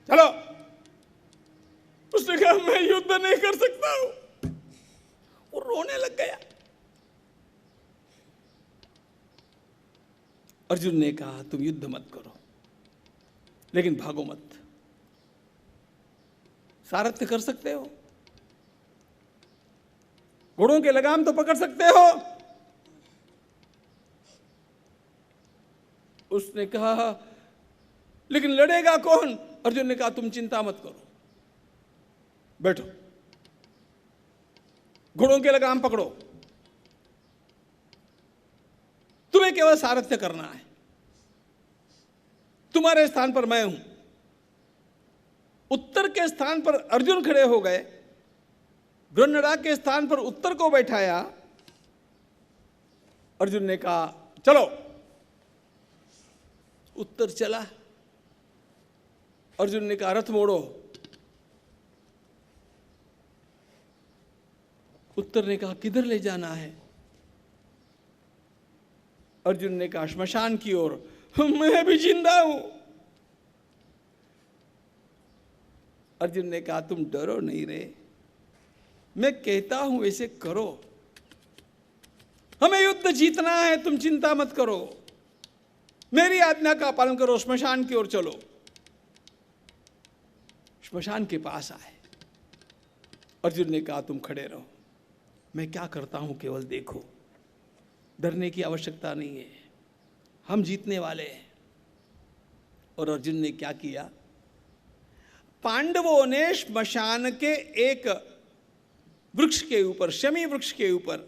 चलो। उसने कहा मैं युद्ध नहीं कर सकता हूं। वो रोने लग गया। अर्जुन ने कहा तुम युद्ध मत करो, लेकिन भागो मत। सारथ्य कर सकते हो, घोड़ों के लगाम तो पकड़ सकते हो। उसने कहा लेकिन लड़ेगा कौन? अर्जुन ने कहा तुम चिंता मत करो, बैठो, घोड़ों के लगाम पकड़ो, तुम्हें केवल सारथ्य करना है। तुम्हारे स्थान पर मैं हूं। उत्तर के स्थान पर अर्जुन खड़े हो गए, गृहणा के स्थान पर उत्तर को बैठाया। अर्जुन ने कहा चलो। उत्तर चला। अर्जुन ने कहा रथ मोड़ो। उत्तर ने कहा किधर ले जाना है? अर्जुन ने कहा श्मशान की ओर। मैं भी जिंदा हूं। अर्जुन ने कहा तुम डरो नहीं रे, मैं कहता हूं वैसे करो। हमें युद्ध जीतना है, तुम चिंता मत करो, मेरी आज्ञा का पालन करो, श्मशान की ओर चलो। श्मशान के पास आए। अर्जुन ने कहा तुम खड़े रहो, मैं क्या करता हूं केवल देखो, डरने की आवश्यकता नहीं है, हम जीतने वाले हैं। और अर्जुन ने क्या किया? पांडवों ने श्मशान के एक वृक्ष के ऊपर, शमी वृक्ष के ऊपर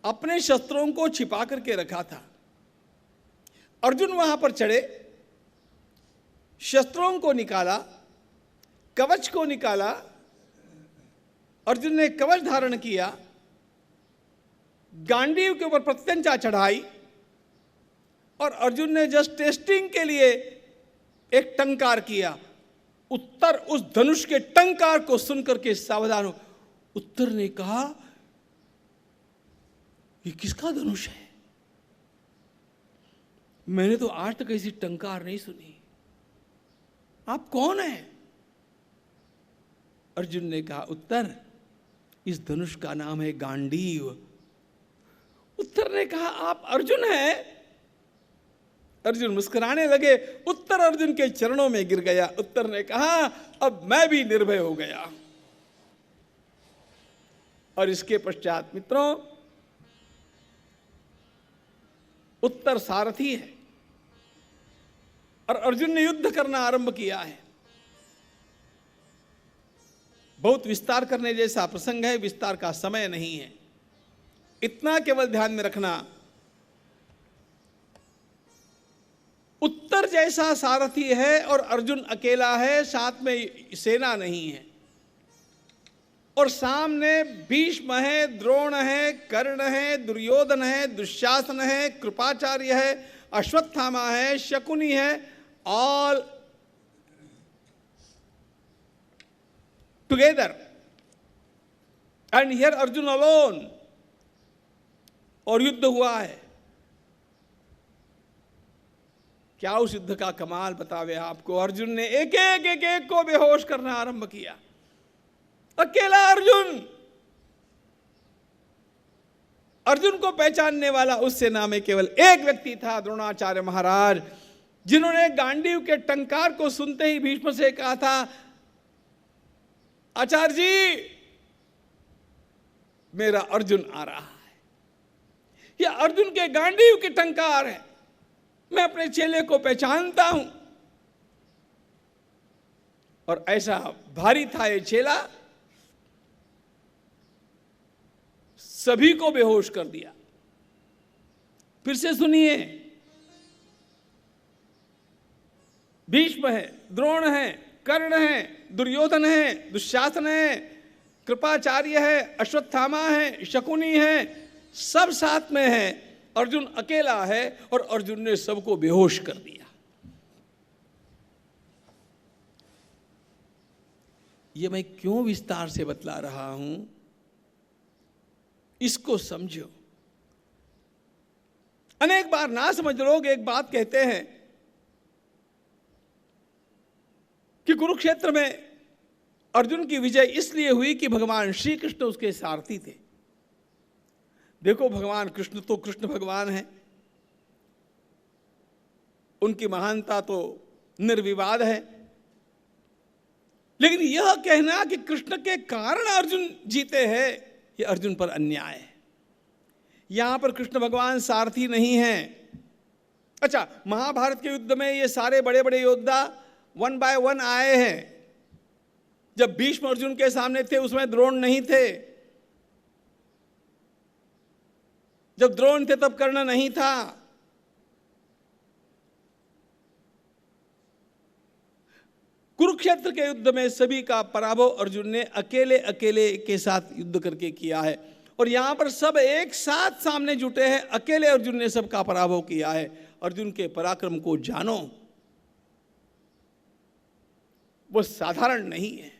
अपने शस्त्रों को छिपा करके रखा था। अर्जुन वहां पर चढ़े, शस्त्रों को निकाला, कवच को निकाला। अर्जुन ने कवच धारण किया, गांडीव के ऊपर प्रत्यंचा चढ़ाई, और अर्जुन ने जस्ट टेस्टिंग के लिए एक टंकार किया। उत्तर उस धनुष के टंकार को सुनकर के सावधान हो। उत्तर ने कहा ये किसका धनुष है? मैंने तो आज तक ऐसी टंकार नहीं सुनी, आप कौन हैं? अर्जुन ने कहा उत्तर इस धनुष का नाम है गांडीव। उत्तर ने कहा आप अर्जुन हैं? अर्जुन मुस्कुराने लगे। उत्तर अर्जुन के चरणों में गिर गया। उत्तर ने कहा अब मैं भी निर्भय हो गया। और इसके पश्चात मित्रों, उत्तर सारथी है और अर्जुन ने युद्ध करना आरंभ किया है। बहुत विस्तार करने जैसा प्रसंग है, विस्तार का समय नहीं है। इतना केवल ध्यान में रखना, उत्तर जैसा सारथी है और अर्जुन अकेला है, साथ में सेना नहीं है। और सामने भीष्म है, द्रोण है, कर्ण है, दुर्योधन है, दुशासन है, कृपाचार्य है, अश्वत्थामा है, शकुनी है, all together, and here Arjun alone. और युद्ध हुआ है। क्या उस युद्ध का कमाल बतावे आपको। अर्जुन ने एक एक को बेहोश करना आरंभ किया। अकेला अर्जुन। अर्जुन को पहचानने वाला उस सेना में केवल एक व्यक्ति था, द्रोणाचार्य महाराज, जिन्होंने गांडीव के टंकार को सुनते ही भीष्म से कहा था आचार्य जी मेरा अर्जुन आ रहा है। यह अर्जुन के गांडीव के टंकार है, मैं अपने चेले को पहचानता हूं। और ऐसा भारी था ये चेला, सभी को बेहोश कर दिया। फिर से सुनिए, भीष्म है, द्रोण है, कर्ण है, दुर्योधन है, दुशासन है, कृपाचार्य है, अश्वत्थामा है, शकुनी है, सब साथ में है। अर्जुन अकेला है और अर्जुन ने सबको बेहोश कर दिया। ये मैं क्यों विस्तार से बतला रहा हूं, इसको समझो। अनेक बार ना समझ लोग एक बात कहते हैं कि कुरुक्षेत्र में अर्जुन की विजय इसलिए हुई कि भगवान श्री कृष्ण उसके सारथी थे। देखो, भगवान कृष्ण तो कृष्ण भगवान हैं, उनकी महानता तो निर्विवाद है, लेकिन यह कहना कि कृष्ण के कारण अर्जुन जीते हैं, यह अर्जुन पर अन्याय है। यहां पर कृष्ण भगवान सारथी नहीं हैं। अच्छा, महाभारत के युद्ध में ये सारे बड़े बड़े योद्धा 1 बाय 1 आए हैं। जब भीष्म अर्जुन के सामने थे उसमें द्रोण नहीं थे, जब द्रोण थे तब कर्ण नहीं था। कुरुक्षेत्र के युद्ध में सभी का पराभव अर्जुन ने अकेले अकेले के साथ युद्ध करके किया है, और यहां पर सब एक साथ सामने जुटे हैं। अकेले अर्जुन ने सबका पराभव किया है। अर्जुन के पराक्रम को जानो, वो साधारण नहीं है।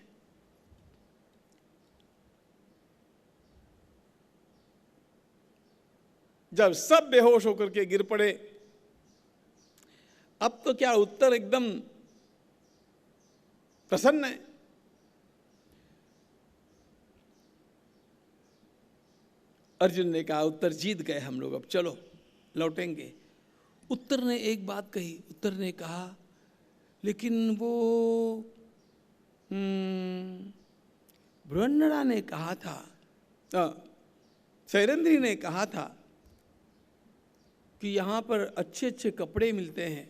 जब सब बेहोश होकर के गिर पड़े, अब तो क्या उत्तर एकदम प्रसन्न है। अर्जुन ने कहा, उत्तर जीत गए हम लोग, अब चलो लौटेंगे। उत्तर ने एक बात कही, उत्तर ने कहा, लेकिन वो बृहन्नला ने कहा था, सैरंध्री ने कहा था कि यहाँ पर अच्छे अच्छे कपड़े मिलते हैं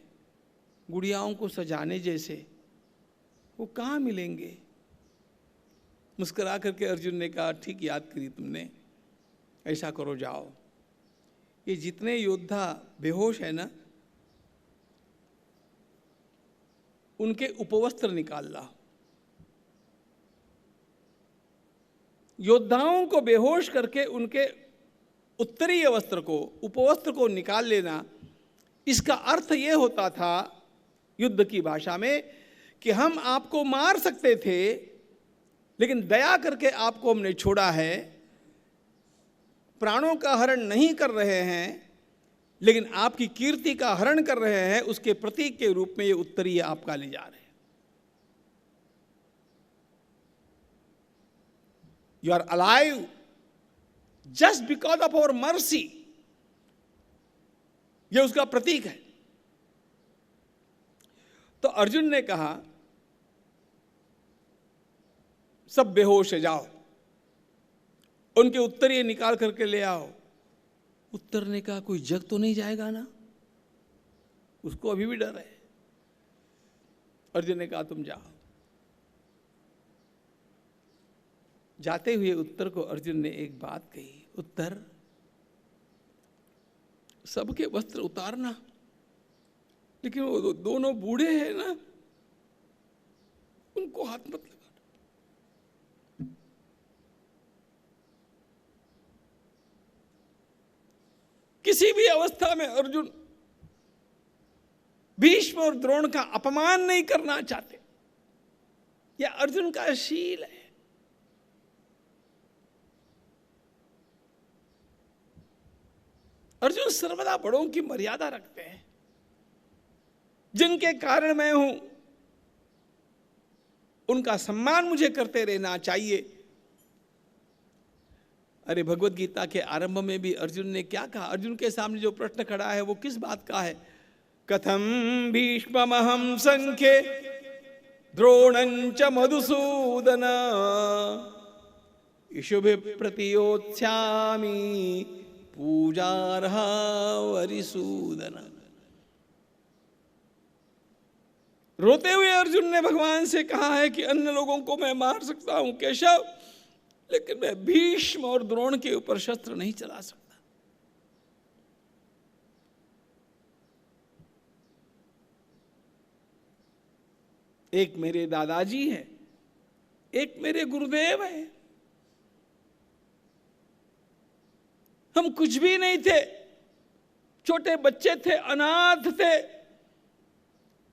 गुड़ियाओं को सजाने जैसे, वो कहाँ मिलेंगे? मुस्कुरा करके अर्जुन ने कहा, ठीक याद करी तुमने, ऐसा करो, जाओ, ये जितने योद्धा बेहोश है ना, उनके उपवस्त्र निकाल लाओ। योद्धाओं को बेहोश करके उनके उत्तरीय वस्त्र को, उपवस्त्र को निकाल लेना, इसका अर्थ यह होता था युद्ध की भाषा में कि हम आपको मार सकते थे, लेकिन दया करके आपको हमने छोड़ा है, प्राणों का हरण नहीं कर रहे हैं, लेकिन आपकी कीर्ति का हरण कर रहे हैं। उसके प्रतीक के रूप में ये उत्तरीय आपका ले जा रहे हैं। You are alive just because of our mercy, ये उसका प्रतीक है। तो अर्जुन ने कहा, सब बेहोश है, जाओ उनके उत्तरीय निकाल करके ले आओ। उत्तर ने कहा, कोई जग तो नहीं जाएगा ना? उसको अभी भी डर है। अर्जुन ने कहा, तुम जाओ। जाते हुए उत्तर को अर्जुन ने एक बात कही, उत्तर, सबके वस्त्र उतारना, लेकिन वो दोनों बूढ़े हैं ना, उनको हाथ मत लगाना। किसी भी अवस्था में अर्जुन भीष्म और द्रोण का अपमान नहीं करना चाहते, यह अर्जुन का शील है। अर्जुन सर्वदा बड़ों की मर्यादा रखते हैं। जिनके कारण मैं हूं, उनका सम्मान मुझे करते रहना चाहिए। अरे, भगवत गीता के आरंभ में भी अर्जुन ने क्या कहा? अर्जुन के सामने जो प्रश्न खड़ा है वो किस बात का है? कथम भीष्ममहं संख्ये द्रोणंच मधुसूदन इषुभिः प्रतियोत्स्यामि पूजार्हा वरिसूदन। रोते हुए अर्जुन ने भगवान से कहा है कि अन्य लोगों को मैं मार सकता हूं केशव, लेकिन मैं भीष्म और द्रोण के ऊपर शस्त्र नहीं चला सकता। एक मेरे दादाजी है, एक मेरे गुरुदेव है। हम कुछ भी नहीं थे, छोटे बच्चे थे, अनाथ थे।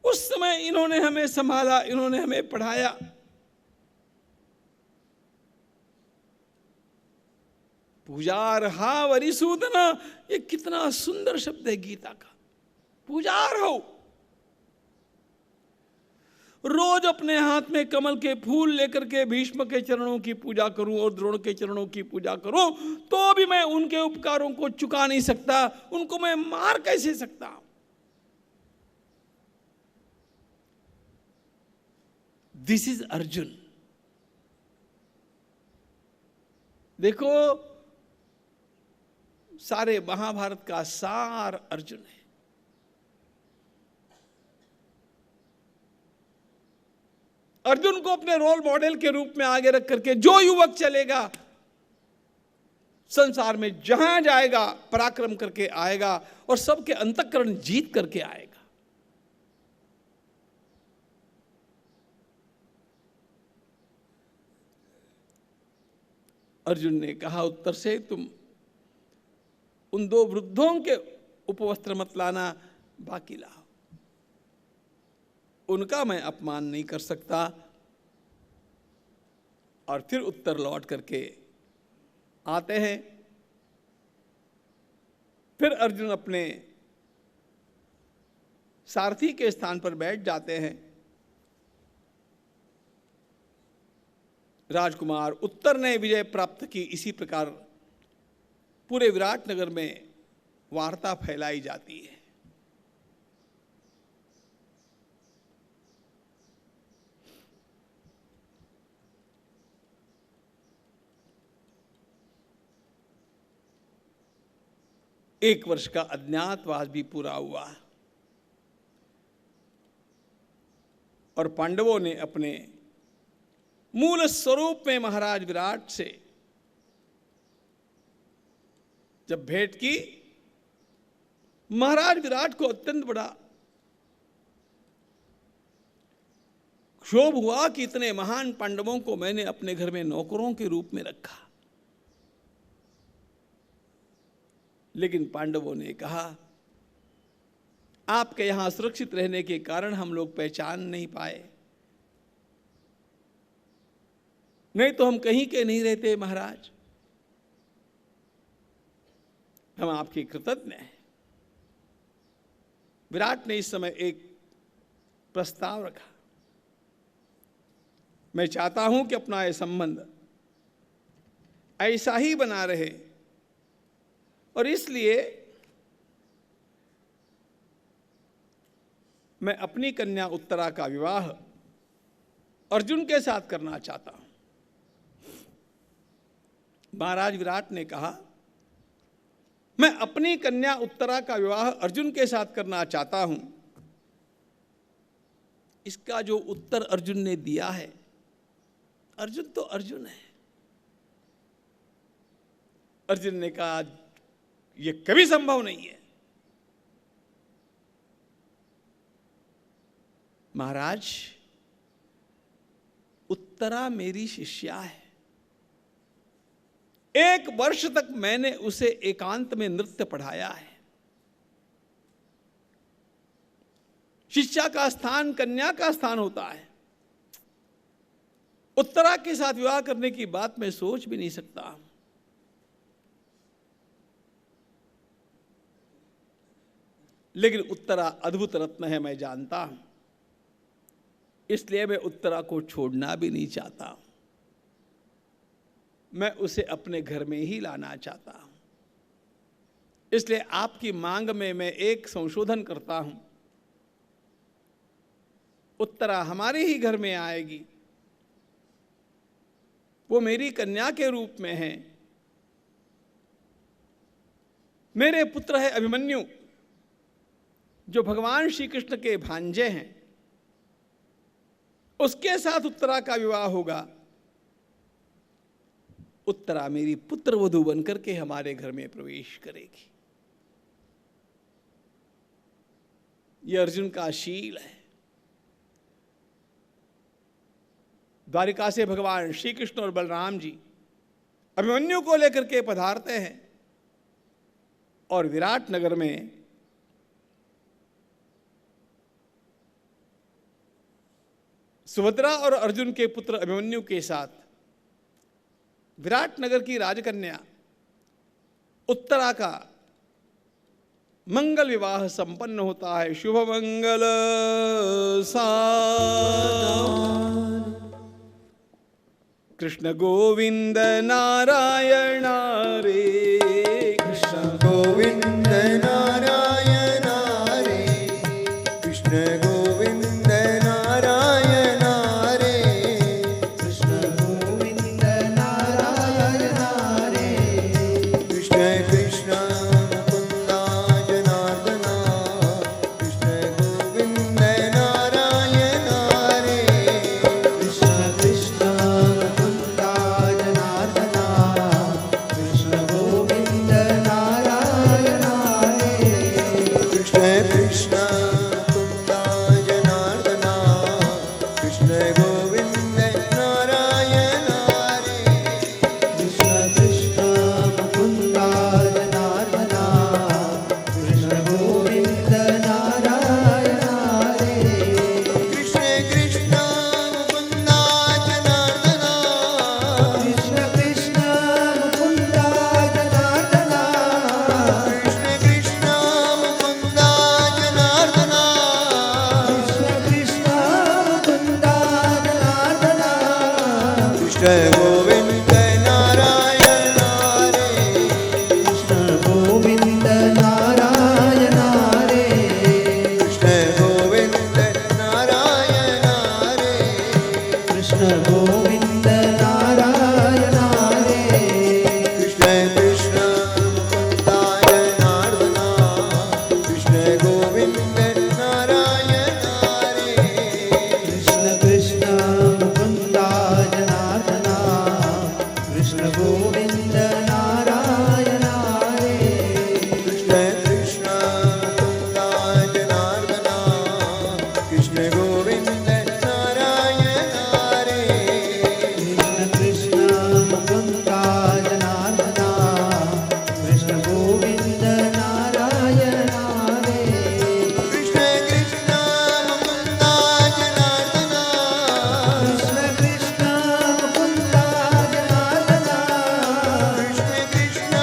उस समय इन्होंने हमें संभाला, इन्होंने हमें पढ़ाया। पूजार्हा वरिसूदन, ये कितना सुंदर शब्द है गीता का। पूजार हो। रोज अपने हाथ में कमल के फूल लेकर के भीष्म के चरणों की पूजा करूं और द्रोण के चरणों की पूजा करूं, तो भी मैं उनके उपकारों को चुका नहीं सकता, उनको मैं मार कैसे सकता। This is Arjun. देखो, सारे महाभारत का सार अर्जुन है। अर्जुन को अपने रोल मॉडल के रूप में आगे रख करके जो युवक चलेगा, संसार में जहां जाएगा पराक्रम करके आएगा और सबके अंतःकरण जीत करके आएगा। अर्जुन ने कहा उत्तर से, तुम उन 2 वृद्धों के उपवस्त्र मत लाना, बाकी लाओ। उनका मैं अपमान नहीं कर सकता। और फिर उत्तर लौट करके आते हैं। फिर अर्जुन अपने सारथी के स्थान पर बैठ जाते हैं। राजकुमार उत्तर ने विजय प्राप्त की। इसी प्रकार पूरे विराट नगर में वार्ता फैलाई जाती है। एक वर्ष का अज्ञातवास भी पूरा हुआ और पांडवों ने अपने मूल स्वरूप में महाराज विराट से जब भेंट की, महाराज विराट को अत्यंत बड़ा क्षोभ हुआ कि इतने महान पांडवों को मैंने अपने घर में नौकरों के रूप में रखा। लेकिन पांडवों ने कहा, आपके यहां सुरक्षित रहने के कारण हम लोग पहचान नहीं पाए, नहीं तो हम कहीं के नहीं रहते महाराज। हम आपके कृतज्ञ हैं। विराट ने इस समय एक प्रस्ताव रखा। मैं चाहता हूं कि अपना यह संबंध ऐसा ही बना रहे और इसलिए मैं अपनी कन्या उत्तरा का विवाह अर्जुन के साथ करना चाहता हूं। महाराज विराट ने कहा, मैं अपनी कन्या उत्तरा का विवाह अर्जुन के साथ करना चाहता हूं। इसका जो उत्तर अर्जुन ने दिया है, अर्जुन तो अर्जुन है। अर्जुन ने कहा, यह कभी संभव नहीं है। महाराज, उत्तरा मेरी शिष्या है। 1 वर्ष तक मैंने उसे एकांत में नृत्य पढ़ाया है। शिष्या का स्थान कन्या का स्थान होता है। उत्तरा के साथ विवाह करने की बात मैं सोच भी नहीं सकता। लेकिन उत्तरा अद्भुत रत्न है, मैं जानता हूं। इसलिए मैं उत्तरा को छोड़ना भी नहीं चाहता। मैं उसे अपने घर में ही लाना चाहता हूं। इसलिए आपकी मांग में मैं एक संशोधन करता हूं। उत्तरा हमारे ही घर में आएगी। वो मेरी कन्या के रूप में है। मेरे पुत्र है अभिमन्यु, जो भगवान श्री कृष्ण के भांजे हैं। उसके साथ उत्तरा का विवाह होगा। उत्तरा मेरी पुत्र वधू बनकर के हमारे घर में प्रवेश करेगी। यह अर्जुन का शील है। द्वारिका से भगवान श्री कृष्ण और बलराम जी अभिमन्यु को लेकर के पधारते हैं और विराट नगर में सुभद्रा और अर्जुन के पुत्र अभिमन्यु के साथ विराट नगर की राजकन्या उत्तरा का मंगल विवाह संपन्न होता है। शुभ मंगल सा कृष्ण गोविंद नारायण रे, कृष्ण गोविंद नारायण रे, कृष्ण गोविंद नारायण रे, कृष्ण गोविंद नारायण रे, कृष्ण कृष्ण मुकुंदा जनार्दना, कृष्ण गोविंद नारायण रे, कृष्ण कृष्ण मुकुंदा जनार्दना, कृष्ण गोविंद नारायण रे, कृष्ण कृष्ण मुकुंदा जनार्दना, कृष्ण गोविंद नारायण रे, कृष्ण कृष्ण मुकुंदा जनार्दना, कृष्ण गोविंद नारायण रे, कृष्ण कृष्ण मुकुंदा जनार्दना, कृष्ण कृष्ण मुकुंदा जनार्दना, कृष्ण कृष्ण मुकुंदा जनार्दना, कृष्ण कृष्ण मुकुंदा जनार्दना, कृष्ण गोविंद नारायण रे, कृष्ण गोविंद नारायण रे, कृष्ण गोविंद नारायण रे, कृष्ण गोविंद नारायण रे, कृष्ण कृष्ण मुकुंदा जनार्दना, कृष्ण गोविंद नारायण रे, कृष्ण कृष्ण मुकुंदा जनार्दना, कृष्ण गोविंद नारायण रे, कृष्ण कृष्ण मुकुंदा जनार्दना, कृष्ण गोविंद नारायण रे, कृष्ण कृष्ण मुकुंदा जनार्दना, कृष्ण गोविंद नारायण रे, कृष्ण कृष्ण मुकुंदा जनार्दना, कृष्ण कृष्ण मुकुंदा जनार्दना, कृष्ण कृष्ण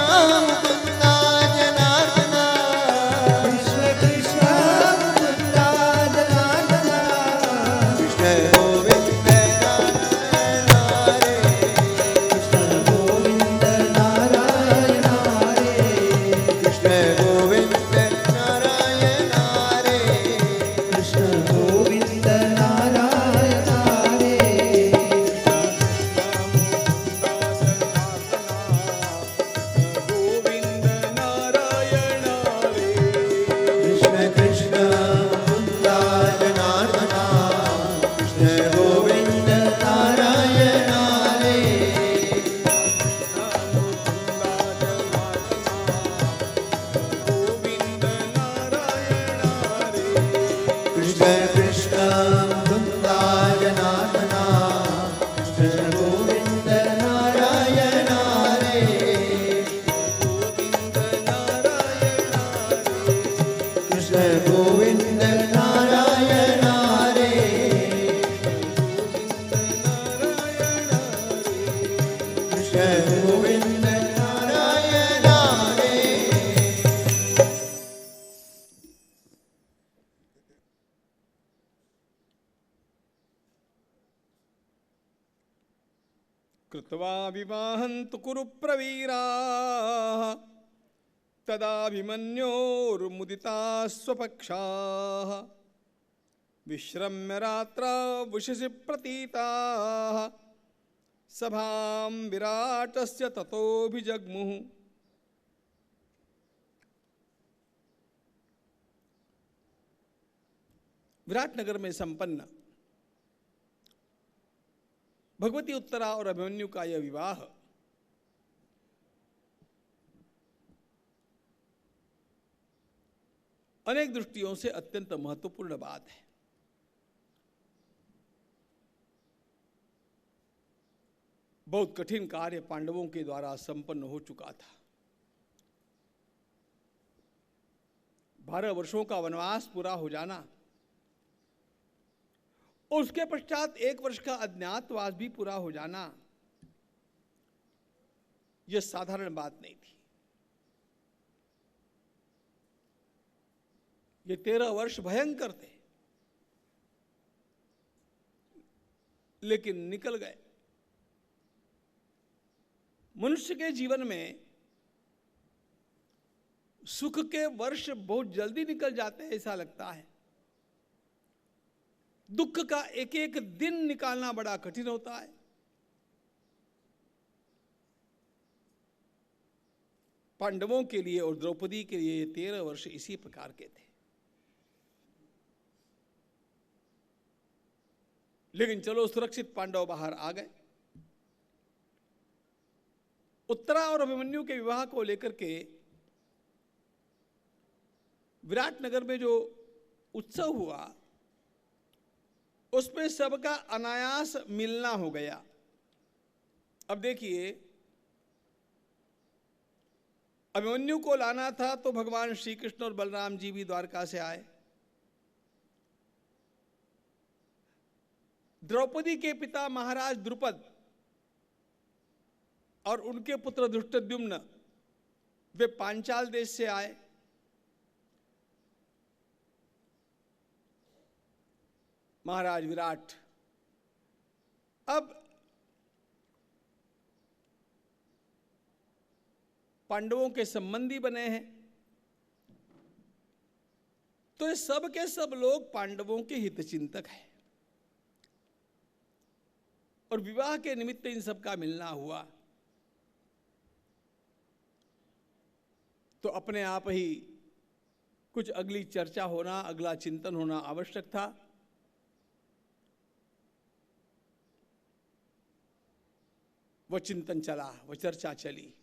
मुकुंदा जनार्दना, कृष्ण कृष्ण मुकुंदा जनार्दना, कृष्ण गोविंद नारायण रे, कृष्ण गोविंद नारायण रे, कृष्ण गोविंद नारायण रे, कृष्ण गोविंद नारायण रे, गोविंद नारायण रे, कृष्ण कृष्ण मुकुंदा जनार्दना, कृष्ण गोविंद नारायण रे, गोविंद नारायण रे, कृष्ण कृष्ण मुकुंदा जनार्दना, कृष्ण गोविंद नारायण रे, गोविंद नारायण रे, कृष्ण गोविंद नारायण रे, कृष्ण गोविंद नारायण रे, कृत्वा विवाहन्तु कुरु प्रवीराः तदाभिमन्योर्मुदिता स्वपक्षाः विश्रम्य रात्रौ उषसि प्रतीताः सभां विराटस्य ततोऽभिजग्मुः। विराटनगर में संपन्न भगवती उत्तरा और अभिमन्यु का यह विवाह अनेक दृष्टियों से अत्यंत महत्वपूर्ण बात है। बहुत कठिन कार्य पांडवों के द्वारा संपन्न हो चुका था। 12 वर्षों का वनवास पूरा हो जाना, उसके पश्चात 1 वर्ष का अज्ञातवास भी पूरा हो जाना, यह साधारण बात नहीं थी। ये 13 वर्ष भयंकर थे, लेकिन निकल गए। मनुष्य के जीवन में सुख के वर्ष बहुत जल्दी निकल जाते हैं, ऐसा लगता है। दुख का एक एक दिन निकालना बड़ा कठिन होता है। पांडवों के लिए और द्रौपदी के लिए ये 13 वर्ष इसी प्रकार के थे। लेकिन चलो, सुरक्षित पांडव बाहर आ गए। उत्तरा और अभिमन्यु के विवाह को लेकर के विराटनगर में जो उत्सव हुआ, उसमें सबका अनायास मिलना हो गया। अब देखिए, अभिमन्यु को लाना था तो भगवान श्री कृष्ण और बलराम जी भी द्वारका से आए। द्रौपदी के पिता महाराज द्रुपद और उनके पुत्र धृष्टद्युम्न वे पांचाल देश से आए। महाराज विराट अब पांडवों के संबंधी बने हैं, तो ये सब के सब लोग पांडवों के हितचिंतक हैं। और विवाह के निमित्त इन सबका मिलना हुआ, तो अपने आप ही कुछ अगली चर्चा होना, अगला चिंतन होना आवश्यक था। वह चिंतन चला, वह चर्चा चली।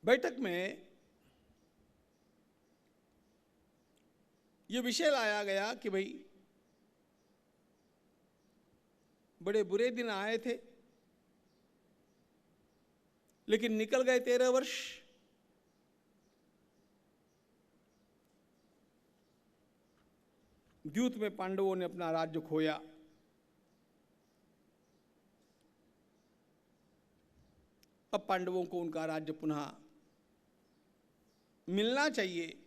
बैठक में यह विषय लाया गया कि भाई, बड़े बुरे दिन आए थे, लेकिन निकल गए 13 वर्ष। द्यूत में पांडवों ने अपना राज्य खोया। अब पांडवों को उनका राज्य पुनः मिलना चाहिए,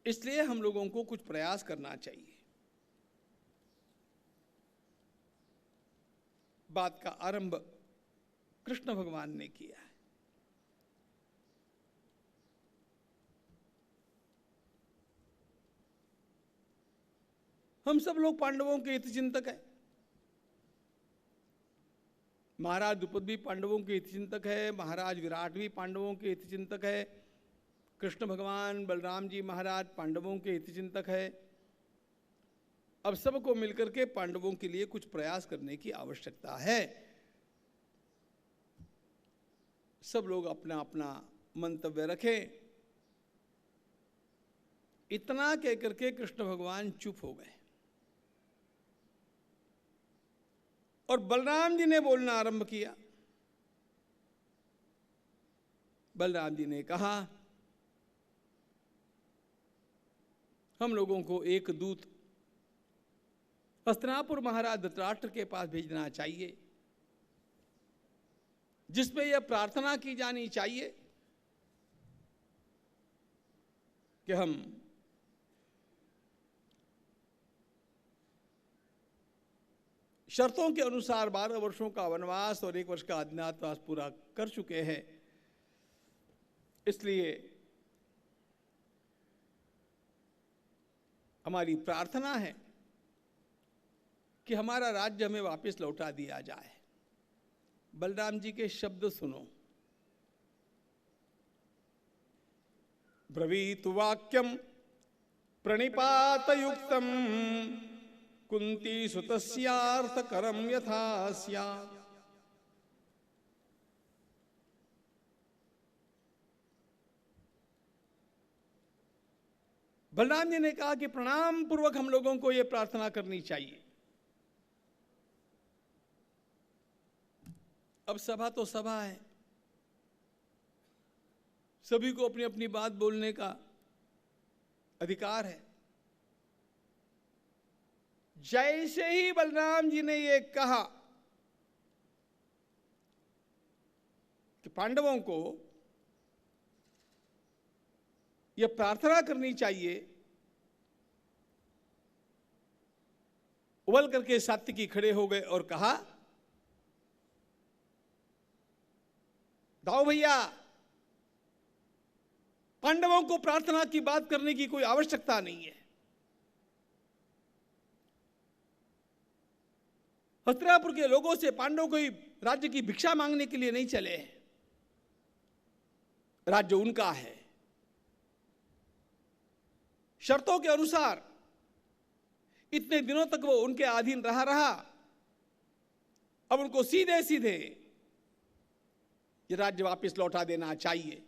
इसलिए हम लोगों को कुछ प्रयास करना चाहिए। बात का आरंभ कृष्ण भगवान ने किया है। हम सब लोग पांडवों के हितचिंतक हैं। महाराज द्रुपद भी पांडवों के हितचिंतक है, महाराज विराट भी पांडवों के हितचिंतक है, कृष्ण भगवान बलराम जी महाराज पांडवों के हितचिंतक है। अब सबको मिलकर के पांडवों के लिए कुछ प्रयास करने की आवश्यकता है। सब लोग अपना अपना मंतव्य रखें। इतना कहकर के कृष्ण भगवान चुप हो गए और बलराम जी ने बोलना आरंभ किया। बलराम जी ने कहा, हम लोगों को एक दूत हस्तिनापुर महाराज धृतराष्ट्र के पास भेजना चाहिए, जिसमें यह प्रार्थना की जानी चाहिए कि हम शर्तों के अनुसार 12 वर्षों का वनवास और 1 वर्ष का अज्ञातवास पूरा कर चुके हैं। इसलिए हमारी प्रार्थना है कि हमारा राज्य हमें वापस लौटा दिया जाए। बलराम जी के शब्द सुनो। ब्रवीतु वाक्यम प्रणिपातयुक्तम कुंती सुतस्यार्थकरम यथा स्यात्। बलराम जी ने कहा कि प्रणाम पूर्वक हम लोगों को यह प्रार्थना करनी चाहिए। अब सभा तो सभा है, सभी को अपनी अपनी बात बोलने का अधिकार है। जैसे ही बलराम जी ने यह कहा कि कि पांडवों को यह प्रार्थना करनी चाहिए। उबल करके सात्विकी खड़े हो गए और कहा, दाऊ भैया, पांडवों को प्रार्थना की बात करने की कोई आवश्यकता नहीं है। हस्तिनापुर के लोगों से पांडव कोई राज्य की भिक्षा मांगने के लिए नहीं चले हैं। राज्य उनका है, शर्तों के अनुसार इतने दिनों तक वो उनके अधीन रहा। अब उनको सीधे सीधे ये राज्य वापस लौटा देना चाहिए।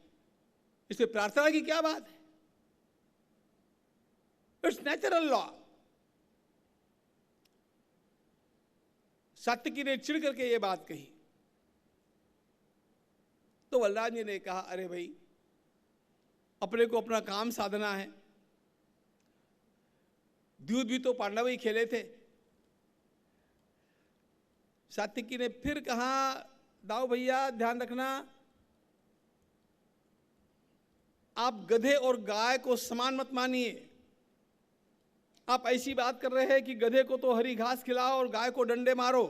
इसमें प्रार्थना की क्या बात है? It's natural law. सात्विकी ने चिढ़ करके ये बात कही तो बलराम जी ने कहा, अरे भाई, अपने को अपना काम साधना है। द्यूत भी तो पांडव ही खेले थे। सात्विकी ने फिर कहा, दाऊ भैया ध्यान रखना, आप गधे और गाय को समान मत मानिए। आप ऐसी बात कर रहे हैं कि गधे को तो हरी घास खिलाओ और गाय को डंडे मारो।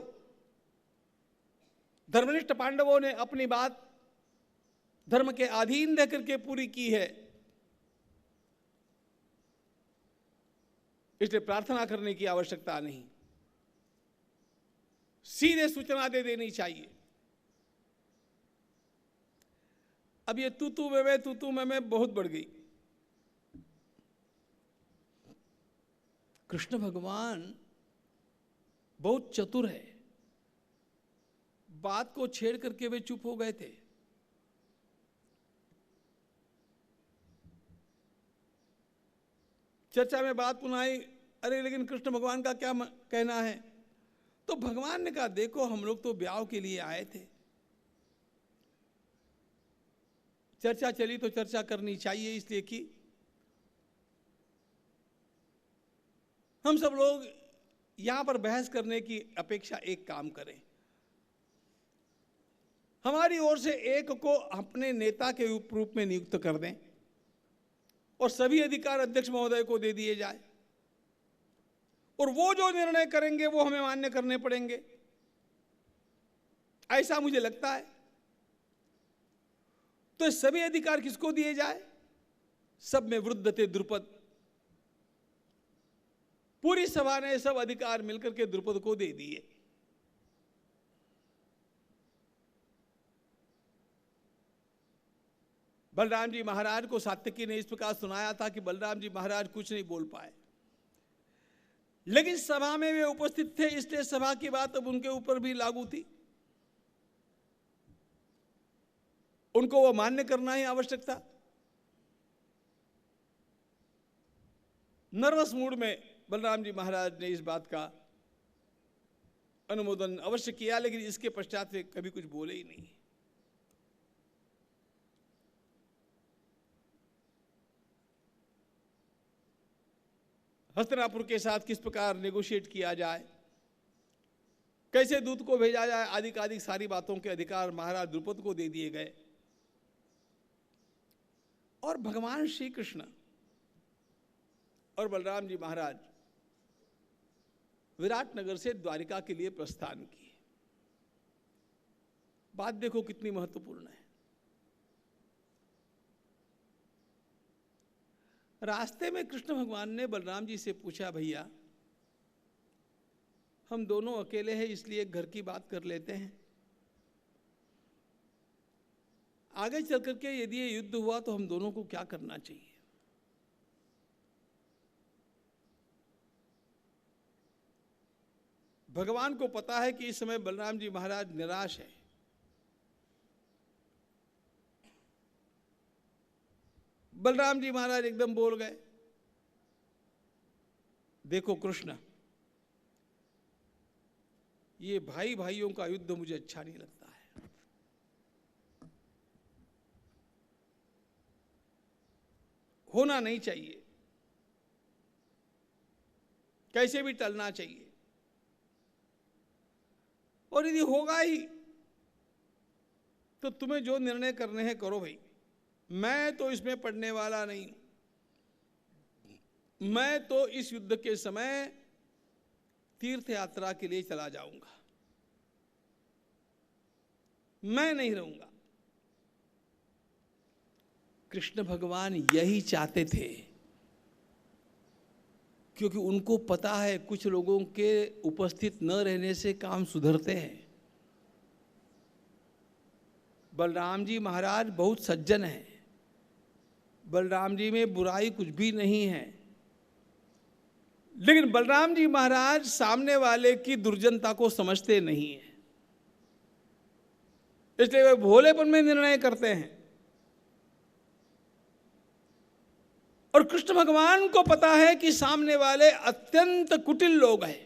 धर्मनिष्ठ पांडवों ने अपनी बात धर्म के अधीन रह करके पूरी की है, इसलिए प्रार्थना करने की आवश्यकता नहीं, सीधे सूचना दे देनी चाहिए। अब ये तू मैं बहुत बढ़ गई। कृष्ण भगवान बहुत चतुर है। बात को छेड़ करके वे चुप हो गए थे। चर्चा में बात पुनः आई, अरे लेकिन कृष्ण भगवान का क्या कहना है? तो भगवान ने कहा, देखो हम लोग तो ब्याह के लिए आए थे। चर्चा चली तो चर्चा करनी चाहिए, इसलिए कि हम सब लोग यहां पर बहस करने की अपेक्षा एक काम करें। हमारी ओर से एक को अपने नेता के रूप में नियुक्त कर दें और सभी अधिकार अध्यक्ष महोदय को दे दिए जाए, और वो जो निर्णय करेंगे वो हमें मान्य करने पड़ेंगे। ऐसा मुझे लगता है। तो सभी अधिकार किसको दिए जाए? सब में वृद्ध थे द्रुपद। पूरी सभा ने सब अधिकार मिलकर के द्रुपद को दे दिए। बलराम जी महाराज को सात्विकी ने इस प्रकार सुनाया था कि बलराम जी महाराज कुछ नहीं बोल पाए, लेकिन सभा में वे उपस्थित थे, इसलिए सभा की बात अब उनके ऊपर भी लागू थी। उनको वो मान्य करना ही आवश्यक था। नर्वस मूड में बलराम जी महाराज ने इस बात का अनुमोदन अवश्य किया, लेकिन इसके पश्चात वे कभी कुछ बोले ही नहीं। हस्तिनापुर के साथ किस प्रकार नेगोशिएट किया जाए, कैसे दूत को भेजा जाए, आदि सारी बातों के अधिकार महाराज द्रुपद को दे दिए गए। और भगवान श्री कृष्ण और बलराम जी महाराज विराटनगर से द्वारिका के लिए प्रस्थान किए। बात देखो कितनी महत्वपूर्ण है। रास्ते में कृष्ण भगवान ने बलराम जी से पूछा, भैया हम दोनों अकेले हैं, इसलिए घर की बात कर लेते हैं। आगे चल करके यदि ये युद्ध हुआ तो हम दोनों को क्या करना चाहिए? भगवान को पता है कि इस समय बलराम जी महाराज निराश है। बलराम जी महाराज एकदम बोल गए, देखो कृष्ण, ये भाई भाइयों का युद्ध मुझे अच्छा नहीं लगता है। होना नहीं चाहिए, कैसे भी टलना चाहिए। और यदि होगा ही तो तुम्हें जो निर्णय करने हैं करो भाई, मैं तो इसमें पड़ने वाला नहीं। मैं तो इस युद्ध के समय तीर्थ यात्रा के लिए चला जाऊंगा, मैं नहीं रहूंगा। कृष्ण भगवान यही चाहते थे, क्योंकि उनको पता है कुछ लोगों के उपस्थित न रहने से काम सुधरते हैं। बलराम जी महाराज बहुत सज्जन हैं, बलराम जी में बुराई कुछ भी नहीं है, लेकिन बलराम जी महाराज सामने वाले की दुर्जनता को समझते नहीं है, इसलिए वे भोलेपन में निर्णय करते हैं। और कृष्ण भगवान को पता है कि सामने वाले अत्यंत कुटिल लोग हैं,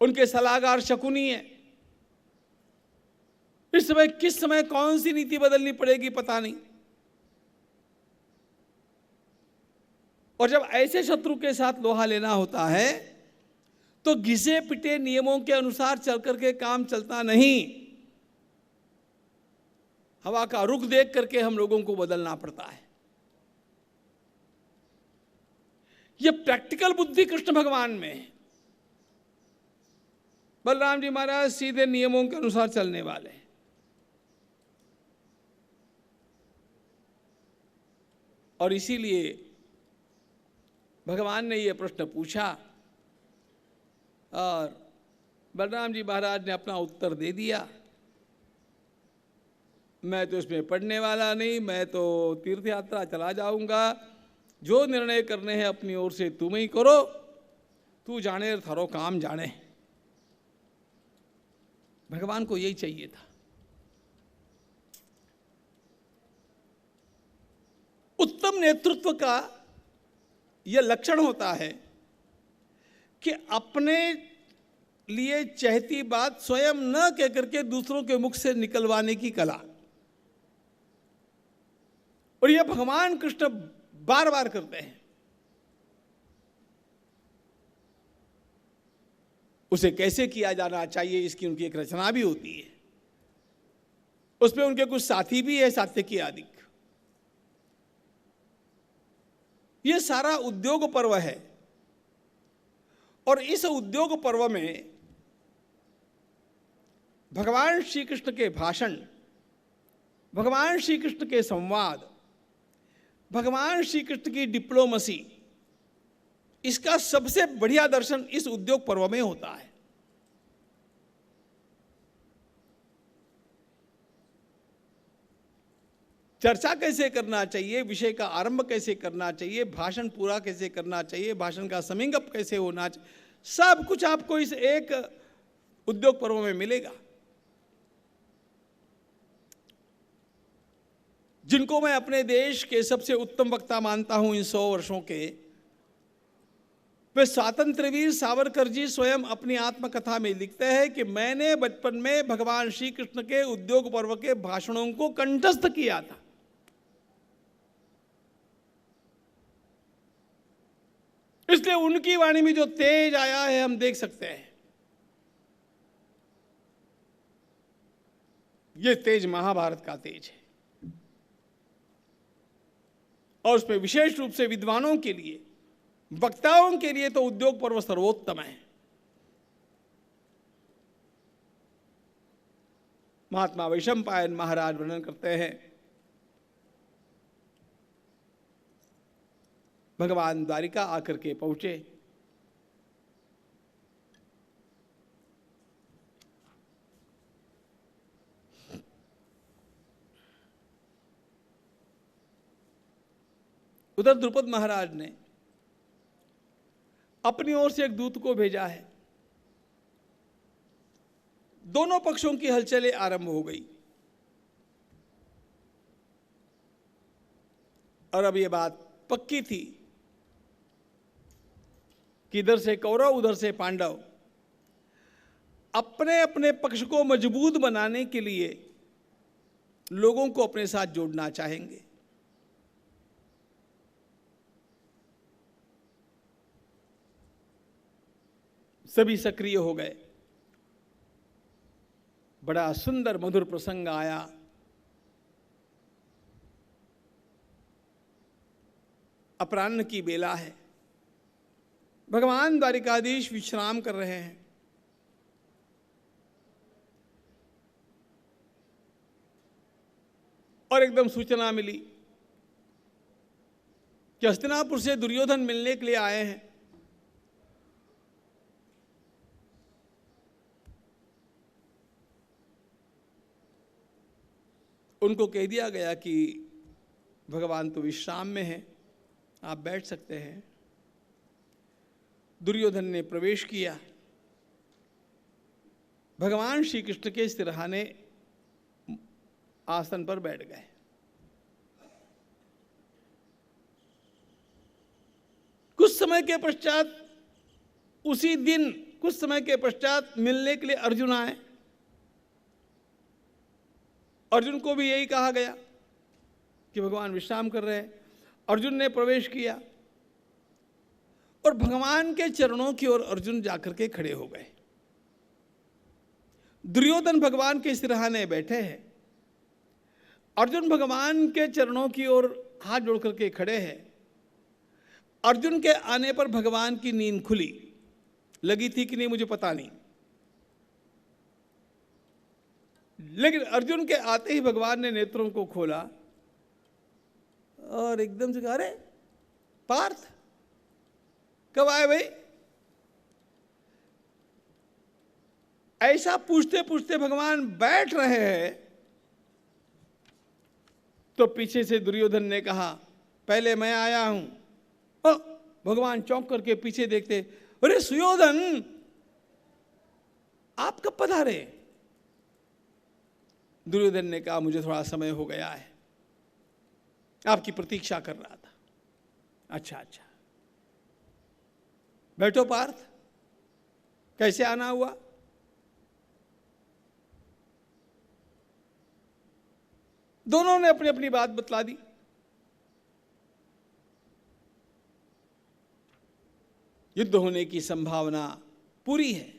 उनके सलाहकार शकुनी है। इस समय किस समय कौन सी नीति बदलनी पड़ेगी पता नहीं। और जब ऐसे शत्रु के साथ लोहा लेना होता है तो घिसे पिटे नियमों के अनुसार चल करके काम चलता नहीं, हवा का रुख देख करके हम लोगों को बदलना पड़ता है। यह प्रैक्टिकल बुद्धि कृष्ण भगवान में है। बलराम जी महाराज सीधे नियमों के अनुसार चलने वाले हैं। और इसीलिए भगवान ने यह प्रश्न पूछा और बलराम जी महाराज ने अपना उत्तर दे दिया, मैं तो इसमें पढ़ने वाला नहीं, मैं तो तीर्थ यात्रा चला जाऊंगा, जो निर्णय करने हैं अपनी ओर से तुम ही करो, तू जाने थारो काम जाने। भगवान को यही चाहिए था। उत्तम नेतृत्व का यह लक्षण होता है कि अपने लिए चाहती बात स्वयं न कह करके दूसरों के मुख से निकलवाने की कला। और यह भगवान कृष्ण बार बार करते हैं। उसे कैसे किया जाना चाहिए इसकी उनकी एक रचना भी होती है, उसमें उनके कुछ साथी भी है, सात्यकी आदि। यह सारा उद्योग पर्व है और इस उद्योग पर्व में भगवान श्री कृष्ण के भाषण, भगवान श्री कृष्ण के संवाद, भगवान श्री कृष्ण की डिप्लोमेसी, इसका सबसे बढ़िया दर्शन इस उद्योग पर्व में होता है। चर्चा कैसे करना चाहिए, विषय का आरंभ कैसे करना चाहिए, भाषण पूरा कैसे करना चाहिए, भाषण का समिंग अप कैसे होना चाहिए, सब कुछ आपको इस एक उद्योग पर्व में मिलेगा। जिनको मैं अपने देश के सबसे उत्तम वक्ता मानता हूं इन 100 वर्षों के, वे स्वातंत्रवीर सावरकर जी स्वयं अपनी आत्मकथा में लिखते हैं कि मैंने बचपन में भगवान श्री कृष्ण के उद्योग पर्व के भाषणों को कंठस्थ किया था। इसलिए उनकी वाणी में जो तेज आया है हम देख सकते हैं। यह तेज महाभारत का तेज है और उसमें विशेष रूप से विद्वानों के लिए, वक्ताओं के लिए तो उद्योग पर्व सर्वोत्तम है। महात्मा वैशंपायन महाराज वर्णन करते हैं, भगवान द्वारिका आकर के पहुंचे, उधर द्रुपद महाराज ने अपनी ओर से एक दूत को भेजा है। दोनों पक्षों की हलचलें आरंभ हो गई और अब यह बात पक्की थी कि इधर से कौरव उधर से पांडव अपने अपने पक्ष को मजबूत बनाने के लिए लोगों को अपने साथ जोड़ना चाहेंगे। सभी सक्रिय हो गए। बड़ा सुंदर मधुर प्रसंग आया। अपराह्न की बेला है, भगवान द्वारिकाधीश विश्राम कर रहे हैं। और एकदम सूचना मिली कि हस्तिनापुर से दुर्योधन मिलने के लिए आए हैं। उनको कह दिया गया कि भगवान तो विश्राम में हैं, आप बैठ सकते हैं। दुर्योधन ने प्रवेश किया, भगवान श्री कृष्ण के सिरहाने आसन पर बैठ गए। कुछ समय के पश्चात, उसी दिन कुछ समय के पश्चात मिलने के लिए अर्जुन आए। अर्जुन को भी यही कहा गया कि भगवान विश्राम कर रहे हैं। अर्जुन ने प्रवेश किया और भगवान के चरणों की ओर अर्जुन जाकर के खड़े हो गए। दुर्योधन भगवान के सिरहाने बैठे हैं, अर्जुन भगवान के चरणों की ओर हाथ जोड़ करके खड़े हैं। अर्जुन के आने पर भगवान की नींद खुली, लगी थी कि नहीं मुझे पता नहीं, लेकिन अर्जुन के आते ही भगवान ने नेत्रों को खोला और एकदम से कहा, अरे पार्थ कब आए भाई? ऐसा पूछते पूछते भगवान बैठ रहे हैं तो पीछे से दुर्योधन ने कहा, पहले मैं आया हूं। भगवान चौंक करके पीछे देखते, अरे सुयोधन आप कब पधारे? दुर्योधन ने कहा, मुझे थोड़ा समय हो गया है, आपकी प्रतीक्षा कर रहा था। अच्छा, बैठो पार्थ, कैसे आना हुआ? दोनों ने अपनी अपनी बात बतला दी। युद्ध होने की संभावना पूरी है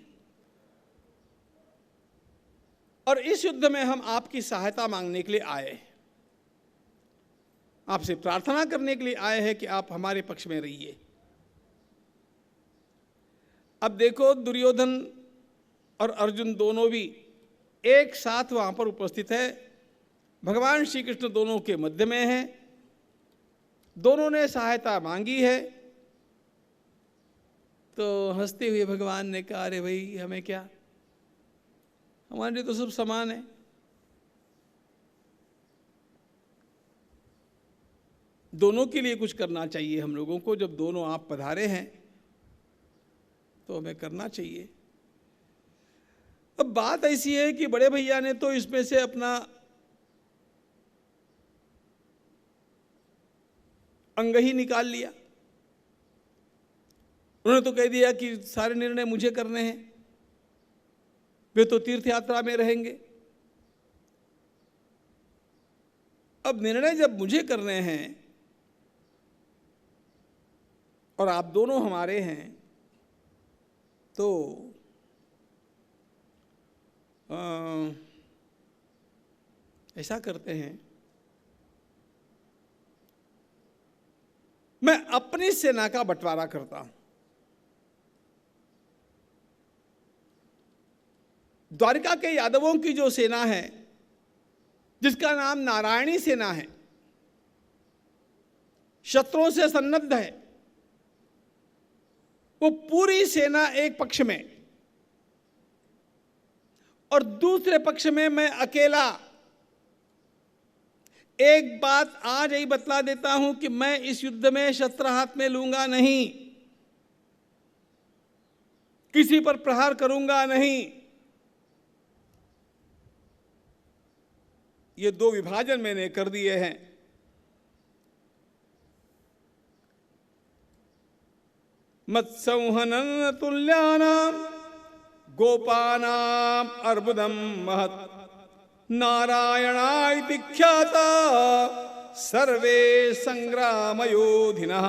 और इस युद्ध में हम आपकी सहायता मांगने के लिए आए हैं, आपसे प्रार्थना करने के लिए आए हैं कि आप हमारे पक्ष में रहिए। अब देखो, दुर्योधन और अर्जुन दोनों भी एक साथ वहां पर उपस्थित है। भगवान श्री कृष्ण दोनों के मध्य में हैं, दोनों ने सहायता मांगी है। तो हंसते हुए भगवान ने कहा, अरे भाई हमें क्या, हमारे लिए तो सब समान है। दोनों के लिए कुछ करना चाहिए हम लोगों को। जब दोनों आप पधारे हैं तो हमें करना चाहिए। अब बात ऐसी है कि बड़े भैया ने तो इसमें से अपना अंग ही निकाल लिया। उन्होंने तो कह दिया कि सारे निर्णय मुझे करने हैं, वे तो तीर्थ यात्रा में रहेंगे। अब निर्णय जब मुझे करने हैं और आप दोनों हमारे हैं, तो ऐसा करते हैं, मैं अपनी सेना का बंटवारा करता हूं। द्वारिका के यादवों की जो सेना है, जिसका नाम नारायणी सेना है, शत्रुओं से सन्नद्ध है, वो पूरी सेना एक पक्ष में और दूसरे पक्ष में मैं अकेला। एक बात आज ही बतला देता हूं कि मैं इस युद्ध में शस्त्र हाथ में लूंगा नहीं, किसी पर प्रहार करूंगा नहीं। ये दो विभाजन मैंने कर दिए हैं। मत्संहनन तुल्यानाम गोपानाम अर्बुदम महत् नारायणाय ख्याता सर्वे संग्रामयोधिनः